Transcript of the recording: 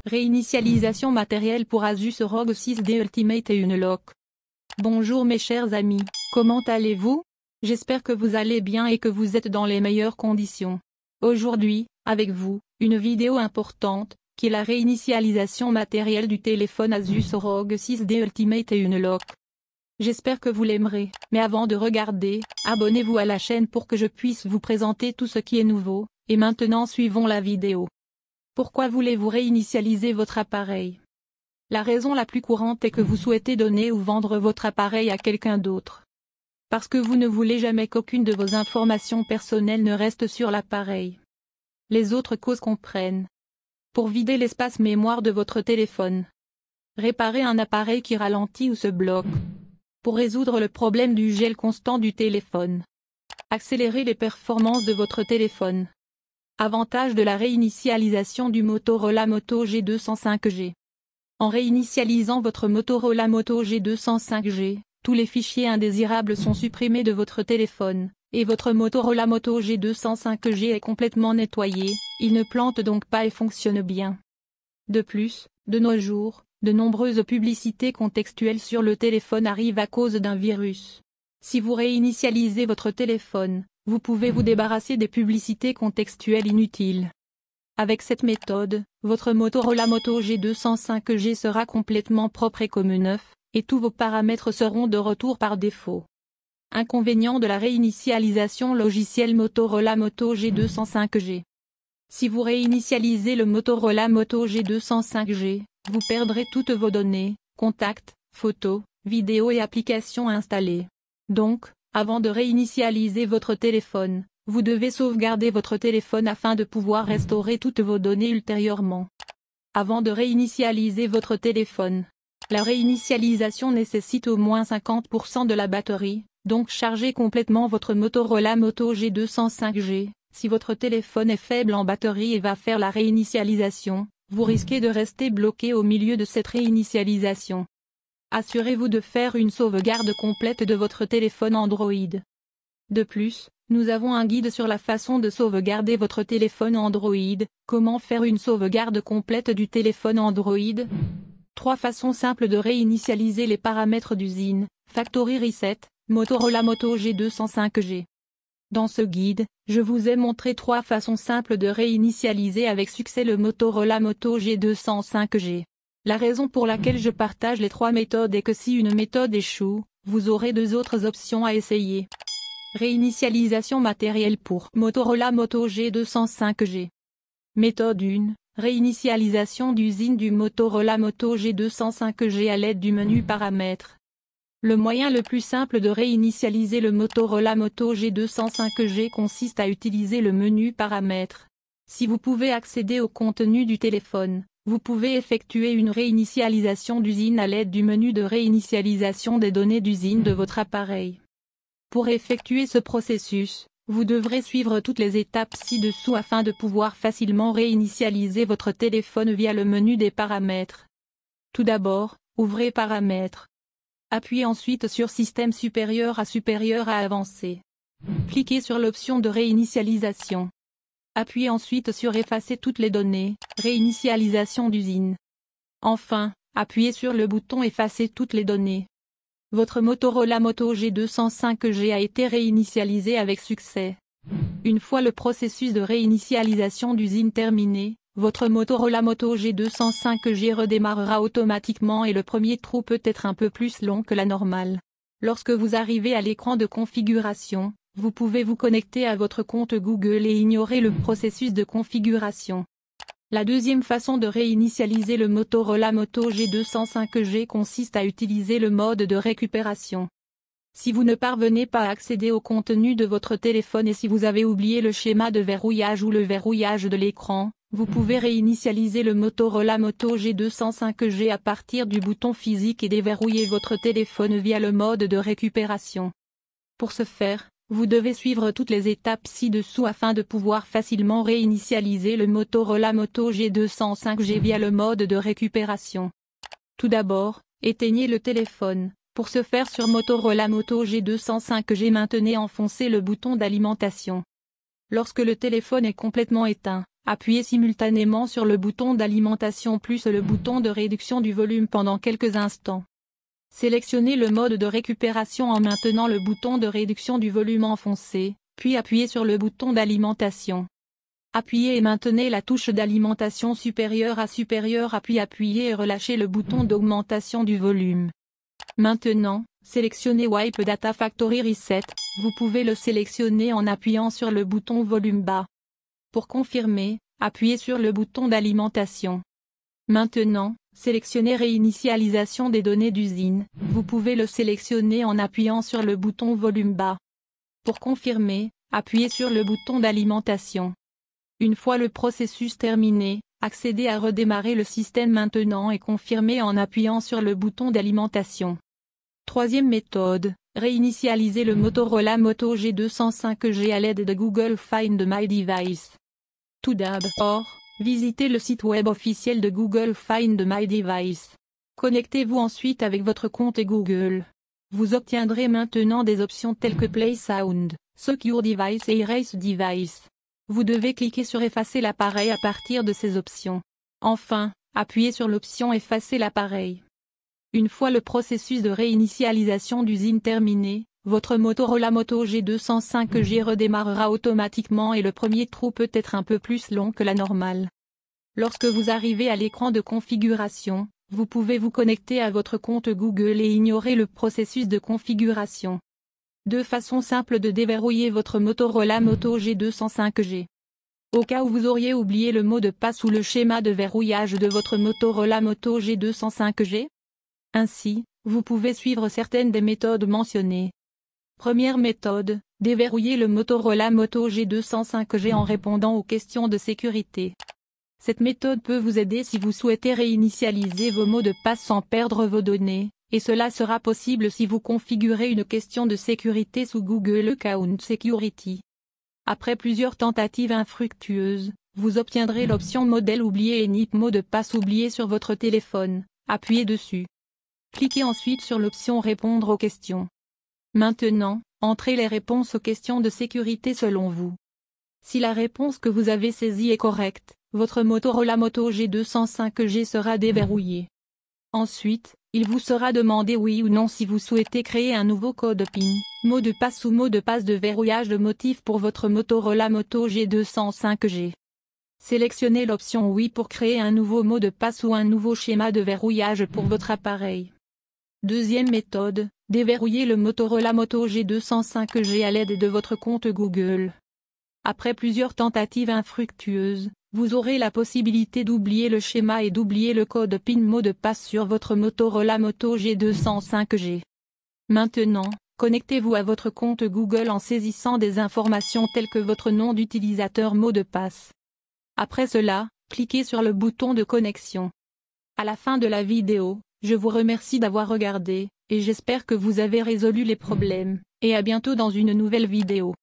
Réinitialisation matérielle pour Asus ROG 6D Ultimate et une lock. Bonjour mes chers amis, comment allez-vous? J'espère que vous allez bien et que vous êtes dans les meilleures conditions. Aujourd'hui, avec vous, une vidéo importante, qui est la réinitialisation matérielle du téléphone Asus ROG 6D Ultimate et une lock. J'espère que vous l'aimerez, mais avant de regarder, abonnez-vous à la chaîne pour que je puisse vous présenter tout ce qui est nouveau, et maintenant suivons la vidéo. Pourquoi voulez-vous réinitialiser votre appareil? La raison la plus courante est que vous souhaitez donner ou vendre votre appareil à quelqu'un d'autre. Parce que vous ne voulez jamais qu'aucune de vos informations personnelles ne reste sur l'appareil. Les autres causes comprennent. Pour vider l'espace mémoire de votre téléphone. Réparer un appareil qui ralentit ou se bloque. Pour résoudre le problème du gel constant du téléphone. Accélérer les performances de votre téléphone. Avantage de la réinitialisation du Motorola Moto G205G. En réinitialisant votre Motorola Moto G205G, tous les fichiers indésirables sont supprimés de votre téléphone, et votre Motorola Moto G205G est complètement nettoyé, il ne plante donc pas et fonctionne bien. De plus, de nos jours, de nombreuses publicités contextuelles sur le téléphone arrivent à cause d'un virus. Si vous réinitialisez votre téléphone, vous pouvez vous débarrasser des publicités contextuelles inutiles. Avec cette méthode, votre Motorola Moto G205G sera complètement propre et comme neuf, et tous vos paramètres seront de retour par défaut. Inconvénient de la réinitialisation logicielle Motorola Moto G205G. Si vous réinitialisez le Motorola Moto G205G, vous perdrez toutes vos données, contacts, photos, vidéos et applications installées. Donc, avant de réinitialiser votre téléphone, vous devez sauvegarder votre téléphone afin de pouvoir restaurer toutes vos données ultérieurement. Avant de réinitialiser votre téléphone, la réinitialisation nécessite au moins 50% de la batterie, donc chargez complètement votre Motorola Moto G205G. Si votre téléphone est faible en batterie et va faire la réinitialisation, vous risquez de rester bloqué au milieu de cette réinitialisation. Assurez-vous de faire une sauvegarde complète de votre téléphone Android. De plus, nous avons un guide sur la façon de sauvegarder votre téléphone Android. Comment faire une sauvegarde complète du téléphone Android? 3 façons simples de réinitialiser les paramètres d'usine. Factory Reset, Motorola Moto G205G. Dans ce guide, je vous ai montré 3 façons simples de réinitialiser avec succès le Motorola Moto G205G. La raison pour laquelle je partage les 3 méthodes est que si une méthode échoue, vous aurez 2 autres options à essayer. Réinitialisation matérielle pour Motorola Moto G205G. Méthode 1. Réinitialisation d'usine du Motorola Moto G205G à l'aide du menu Paramètres. Le moyen le plus simple de réinitialiser le Motorola Moto G205G consiste à utiliser le menu Paramètres. Si vous pouvez accéder au contenu du téléphone, vous pouvez effectuer une réinitialisation d'usine à l'aide du menu de réinitialisation des données d'usine de votre appareil. Pour effectuer ce processus, vous devrez suivre toutes les étapes ci-dessous afin de pouvoir facilement réinitialiser votre téléphone via le menu des paramètres. Tout d'abord, ouvrez Paramètres. Appuyez ensuite sur Système supérieur à avancé. Cliquez sur l'option de réinitialisation. Appuyez ensuite sur Effacer toutes les données, réinitialisation d'usine. Enfin, appuyez sur le bouton Effacer toutes les données. Votre Motorola Moto G205G a été réinitialisé avec succès. Une fois le processus de réinitialisation d'usine terminé, votre Motorola Moto G205G redémarrera automatiquement et le premier trou peut être un peu plus long que la normale. Lorsque vous arrivez à l'écran de configuration, vous pouvez vous connecter à votre compte Google et ignorer le processus de configuration. La deuxième façon de réinitialiser le Motorola Moto G205G consiste à utiliser le mode de récupération. Si vous ne parvenez pas à accéder au contenu de votre téléphone et si vous avez oublié le schéma de verrouillage ou le verrouillage de l'écran, vous pouvez réinitialiser le Motorola Moto G205G à partir du bouton physique et déverrouiller votre téléphone via le mode de récupération. Pour ce faire, vous devez suivre toutes les étapes ci-dessous afin de pouvoir facilement réinitialiser le Motorola Moto G205G via le mode de récupération. Tout d'abord, éteignez le téléphone. Pour ce faire sur Motorola Moto G205G, maintenez enfoncé le bouton d'alimentation. Lorsque le téléphone est complètement éteint, appuyez simultanément sur le bouton d'alimentation plus le bouton de réduction du volume pendant quelques instants. Sélectionnez le mode de récupération en maintenant le bouton de réduction du volume enfoncé, puis appuyez sur le bouton d'alimentation. Appuyez et maintenez la touche d'alimentation supérieure puis appuyez et relâchez le bouton d'augmentation du volume. Maintenant, sélectionnez Wipe Data Factory Reset, vous pouvez le sélectionner en appuyant sur le bouton volume bas. Pour confirmer, appuyez sur le bouton d'alimentation. Maintenant, sélectionnez Réinitialisation des données d'usine, vous pouvez le sélectionner en appuyant sur le bouton volume bas. Pour confirmer, appuyez sur le bouton d'alimentation. Une fois le processus terminé, accédez à redémarrer le système maintenant et confirmez en appuyant sur le bouton d'alimentation. Troisième méthode, réinitialiser le Motorola Moto G205G à l'aide de Google Find My Device. Tout d'abord, visitez le site web officiel de Google Find My Device. Connectez-vous ensuite avec votre compte Google. Vous obtiendrez maintenant des options telles que Play Sound, Secure Device et Erase Device. Vous devez cliquer sur Effacer l'appareil à partir de ces options. Enfin, appuyez sur l'option Effacer l'appareil. Une fois le processus de réinitialisation d'usine terminé, votre Motorola Moto G205G redémarrera automatiquement et le premier trou peut être un peu plus long que la normale. Lorsque vous arrivez à l'écran de configuration, vous pouvez vous connecter à votre compte Google et ignorer le processus de configuration. Deux façons simples de déverrouiller votre Motorola Moto G205G. Au cas où vous auriez oublié le mot de passe ou le schéma de verrouillage de votre Motorola Moto G205G. Ainsi, vous pouvez suivre certaines des méthodes mentionnées. Première méthode, déverrouiller le Motorola Moto G205G en répondant aux questions de sécurité. Cette méthode peut vous aider si vous souhaitez réinitialiser vos mots de passe sans perdre vos données, et cela sera possible si vous configurez une question de sécurité sous Google Account Security. Après plusieurs tentatives infructueuses, vous obtiendrez l'option modèle oublié et NIP mot de passe oublié sur votre téléphone, appuyez dessus. Cliquez ensuite sur l'option Répondre aux questions. Maintenant, entrez les réponses aux questions de sécurité selon vous. Si la réponse que vous avez saisie est correcte, votre Motorola Moto G205G sera déverrouillé. Ensuite, il vous sera demandé oui ou non si vous souhaitez créer un nouveau code PIN, mot de passe ou mot de passe de verrouillage de motif pour votre Motorola Moto G205G. Sélectionnez l'option oui pour créer un nouveau mot de passe ou un nouveau schéma de verrouillage pour votre appareil. Deuxième méthode, déverrouiller le Motorola Moto G205G à l'aide de votre compte Google. Après plusieurs tentatives infructueuses, vous aurez la possibilité d'oublier le schéma et d'oublier le code PIN mot de passe sur votre Motorola Moto G205G. Maintenant, connectez-vous à votre compte Google en saisissant des informations telles que votre nom d'utilisateur mot de passe. Après cela, cliquez sur le bouton de connexion. À la fin de la vidéo, je vous remercie d'avoir regardé, et j'espère que vous avez résolu les problèmes, et à bientôt dans une nouvelle vidéo.